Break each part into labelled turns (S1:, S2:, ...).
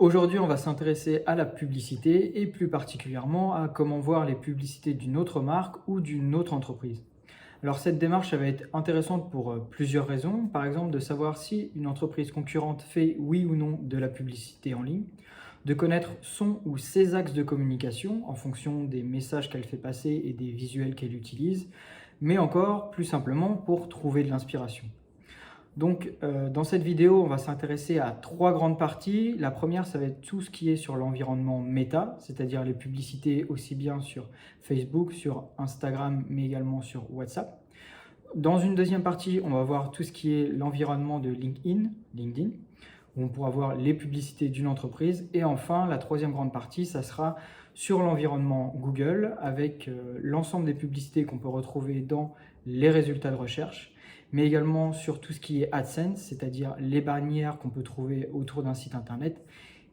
S1: Aujourd'hui, on va s'intéresser à la publicité et plus particulièrement à comment voir les publicités d'une autre marque ou d'une autre entreprise. Alors cette démarche, ça va être intéressante pour plusieurs raisons. Par exemple, de savoir si une entreprise concurrente fait oui ou non de la publicité en ligne, de connaître son ou ses axes de communication en fonction des messages qu'elle fait passer et des visuels qu'elle utilise, mais encore plus simplement pour trouver de l'inspiration. Donc, dans cette vidéo, on va s'intéresser à trois grandes parties. La première, ça va être tout ce qui est sur l'environnement méta, c'est-à-dire les publicités aussi bien sur Facebook, sur Instagram, mais également sur WhatsApp. Dans une deuxième partie, on va voir tout ce qui est l'environnement de LinkedIn, où on pourra voir les publicités d'une entreprise. Et enfin, la troisième grande partie, ça sera sur l'environnement Google, avec l'ensemble des publicités qu'on peut retrouver dans les résultats de recherche, mais également sur tout ce qui est AdSense, c'est-à-dire les bannières qu'on peut trouver autour d'un site internet,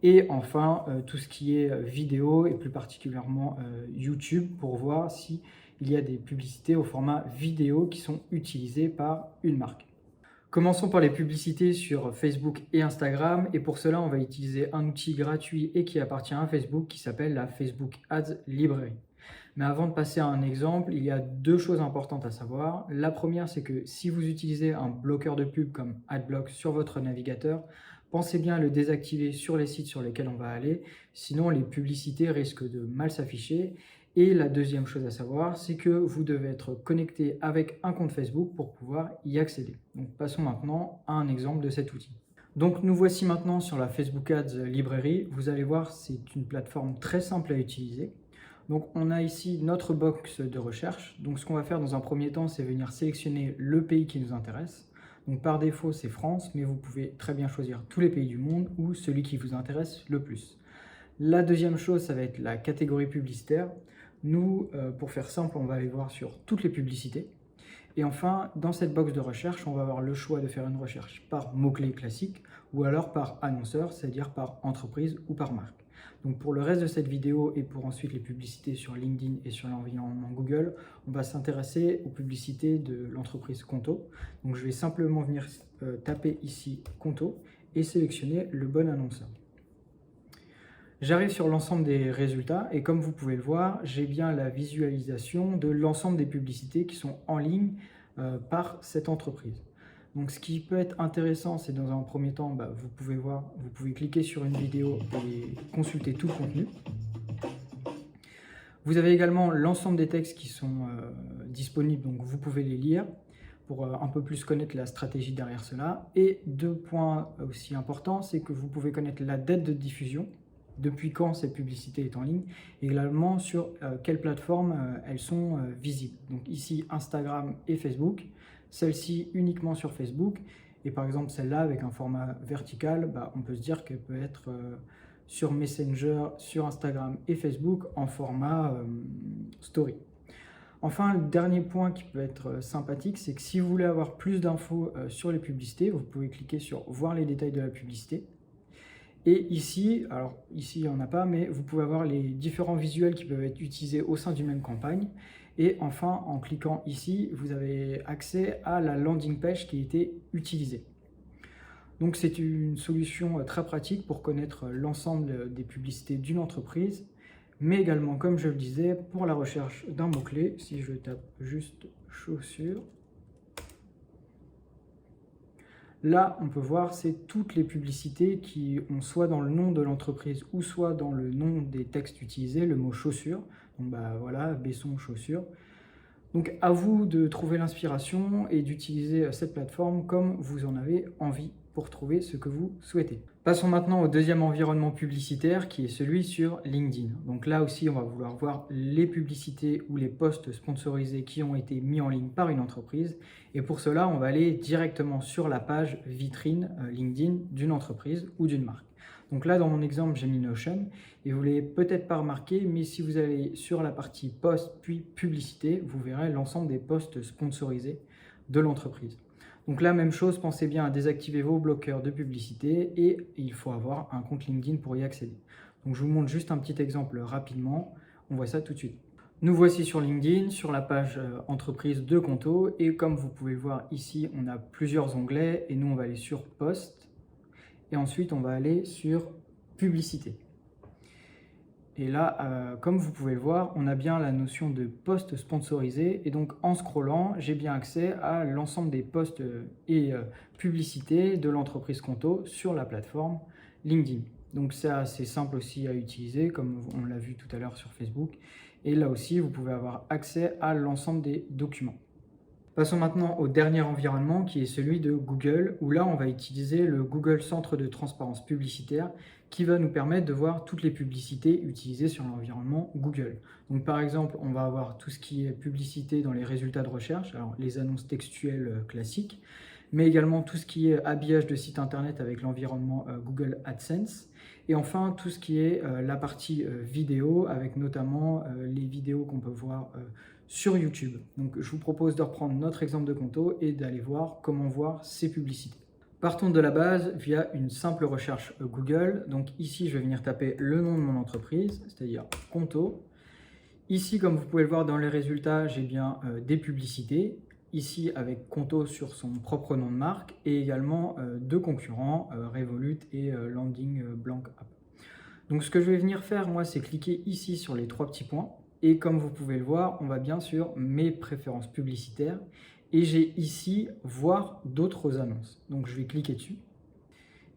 S1: et enfin tout ce qui est vidéo, et plus particulièrement YouTube, pour voir s'il y a des publicités au format vidéo qui sont utilisées par une marque. Commençons par les publicités sur Facebook et Instagram, et pour cela on va utiliser un outil gratuit et qui appartient à Facebook qui s'appelle la Facebook Ads Library. Mais avant de passer à un exemple, il y a deux choses importantes à savoir. La première, c'est que si vous utilisez un bloqueur de pub comme AdBlock sur votre navigateur, pensez bien à le désactiver sur les sites sur lesquels on va aller, sinon les publicités risquent de mal s'afficher. Et la deuxième chose à savoir, c'est que vous devez être connecté avec un compte Facebook pour pouvoir y accéder. Donc passons maintenant à un exemple de cet outil. Donc nous voici maintenant sur la Facebook Ads Library. Vous allez voir, c'est une plateforme très simple à utiliser. Donc on a ici notre box de recherche. Donc ce qu'on va faire dans un premier temps, c'est venir sélectionner le pays qui nous intéresse. Donc par défaut, c'est France, mais vous pouvez très bien choisir tous les pays du monde ou celui qui vous intéresse le plus. La deuxième chose, ça va être la catégorie publicitaire. Nous, pour faire simple, on va aller voir sur toutes les publicités. Et enfin, dans cette box de recherche, on va avoir le choix de faire une recherche par mots-clés classiques ou alors par annonceur, c'est-à-dire par entreprise ou par marque. Donc pour le reste de cette vidéo et pour ensuite les publicités sur LinkedIn et sur l'environnement Google, on va s'intéresser aux publicités de l'entreprise Conto. Donc je vais simplement venir taper ici Conto et sélectionner le bon annonceur. J'arrive sur l'ensemble des résultats et comme vous pouvez le voir, j'ai bien la visualisation de l'ensemble des publicités qui sont en ligne par cette entreprise. Donc ce qui peut être intéressant, c'est dans un premier temps, vous pouvez voir, vous pouvez cliquer sur une vidéo et consulter tout le contenu. Vous avez également l'ensemble des textes qui sont disponibles, donc vous pouvez les lire pour un peu plus connaître la stratégie derrière cela. Et deux points aussi importants, c'est que vous pouvez connaître la date de diffusion, depuis quand cette publicité est en ligne, et également sur quelles plateformes elles sont visibles. Donc ici, Instagram et Facebook, celle-ci uniquement sur Facebook, et par exemple celle-là avec un format vertical, on peut se dire qu'elle peut être sur Messenger, sur Instagram et Facebook en format story. Enfin, le dernier point qui peut être sympathique, c'est que si vous voulez avoir plus d'infos sur les publicités, vous pouvez cliquer sur « Voir les détails de la publicité ». Et ici, alors ici il n'y en a pas, mais vous pouvez avoir les différents visuels qui peuvent être utilisés au sein d'une même campagne. Et enfin, en cliquant ici, vous avez accès à la landing page qui a été utilisée. Donc c'est une solution très pratique pour connaître l'ensemble des publicités d'une entreprise, mais également, comme je le disais, pour la recherche d'un mot-clé, si je tape juste chaussures, là, on peut voir, c'est toutes les publicités qui ont soit dans le nom de l'entreprise ou soit dans le nom des textes utilisés, le mot chaussures. Donc voilà, Besson chaussures. Donc à vous de trouver l'inspiration et d'utiliser cette plateforme comme vous en avez envie pour trouver ce que vous souhaitez. Passons maintenant au deuxième environnement publicitaire qui est celui sur LinkedIn. Donc là aussi, on va vouloir voir les publicités ou les posts sponsorisés qui ont été mis en ligne par une entreprise. Et pour cela, on va aller directement sur la page vitrine LinkedIn d'une entreprise ou d'une marque. Donc là, dans mon exemple, j'ai mis Notion et vous ne l'avez peut-être pas remarqué, mais si vous allez sur la partie post puis publicité, vous verrez l'ensemble des posts sponsorisés de l'entreprise. Donc la même chose, pensez bien à désactiver vos bloqueurs de publicité et il faut avoir un compte LinkedIn pour y accéder. Donc je vous montre juste un petit exemple rapidement, on voit ça tout de suite. Nous voici sur LinkedIn, sur la page entreprise de Conto et comme vous pouvez le voir ici, on a plusieurs onglets et nous on va aller sur Post et ensuite on va aller sur publicité. Et là, comme vous pouvez le voir, on a bien la notion de post sponsorisé. Et donc, en scrollant, j'ai bien accès à l'ensemble des posts et publicités de l'entreprise Conto sur la plateforme LinkedIn. Donc, c'est assez simple aussi à utiliser, comme on l'a vu tout à l'heure sur Facebook. Et là aussi, vous pouvez avoir accès à l'ensemble des documents. Passons maintenant au dernier environnement qui est celui de Google, où là on va utiliser le Google Centre de transparence publicitaire qui va nous permettre de voir toutes les publicités utilisées sur l'environnement Google. Donc par exemple, on va avoir tout ce qui est publicité dans les résultats de recherche, alors les annonces textuelles classiques, mais également tout ce qui est habillage de site internet avec l'environnement Google AdSense, et enfin tout ce qui est la partie vidéo avec notamment les vidéos qu'on peut voir sur YouTube. Donc je vous propose de reprendre notre exemple de Conto et d'aller voir comment voir ces publicités. Partons de la base via une simple recherche Google. Donc ici, je vais venir taper le nom de mon entreprise, c'est-à-dire Conto. Ici, comme vous pouvez le voir dans les résultats, j'ai bien des publicités. Ici, avec Conto sur son propre nom de marque et également deux concurrents, Revolut et Landing Blank App. Donc ce que je vais venir faire, moi, c'est cliquer ici sur les trois petits points. Et comme vous pouvez le voir, on va bien sur mes préférences publicitaires et j'ai ici voir d'autres annonces. Donc je vais cliquer dessus.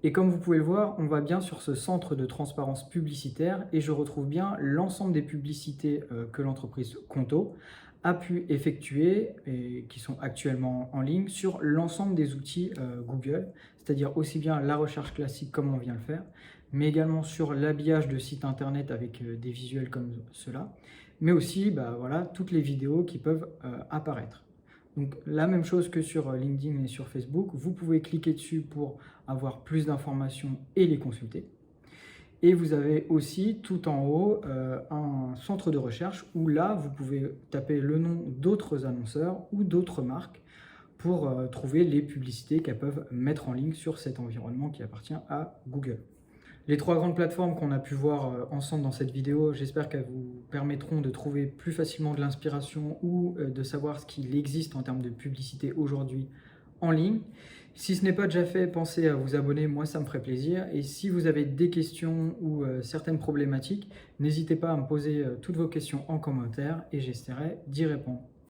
S1: Et comme vous pouvez le voir, on va bien sur ce centre de transparence publicitaire et je retrouve bien l'ensemble des publicités que l'entreprise Conto a pu effectuer et qui sont actuellement en ligne sur l'ensemble des outils Google, c'est-à-dire aussi bien la recherche classique comme on vient le faire, mais également sur l'habillage de sites internet avec des visuels comme cela, mais aussi voilà, toutes les vidéos qui peuvent apparaître. Donc la même chose que sur LinkedIn et sur Facebook, vous pouvez cliquer dessus pour avoir plus d'informations et les consulter. Et vous avez aussi tout en haut un centre de recherche où là, vous pouvez taper le nom d'autres annonceurs ou d'autres marques pour trouver les publicités qu'elles peuvent mettre en ligne sur cet environnement qui appartient à Google. Les trois grandes plateformes qu'on a pu voir ensemble dans cette vidéo, j'espère qu'elles vous permettront de trouver plus facilement de l'inspiration ou de savoir ce qu'il existe en termes de publicité aujourd'hui en ligne. Si ce n'est pas déjà fait, pensez à vous abonner, moi ça me ferait plaisir. Et si vous avez des questions ou certaines problématiques, n'hésitez pas à me poser toutes vos questions en commentaire et j'essaierai d'y répondre.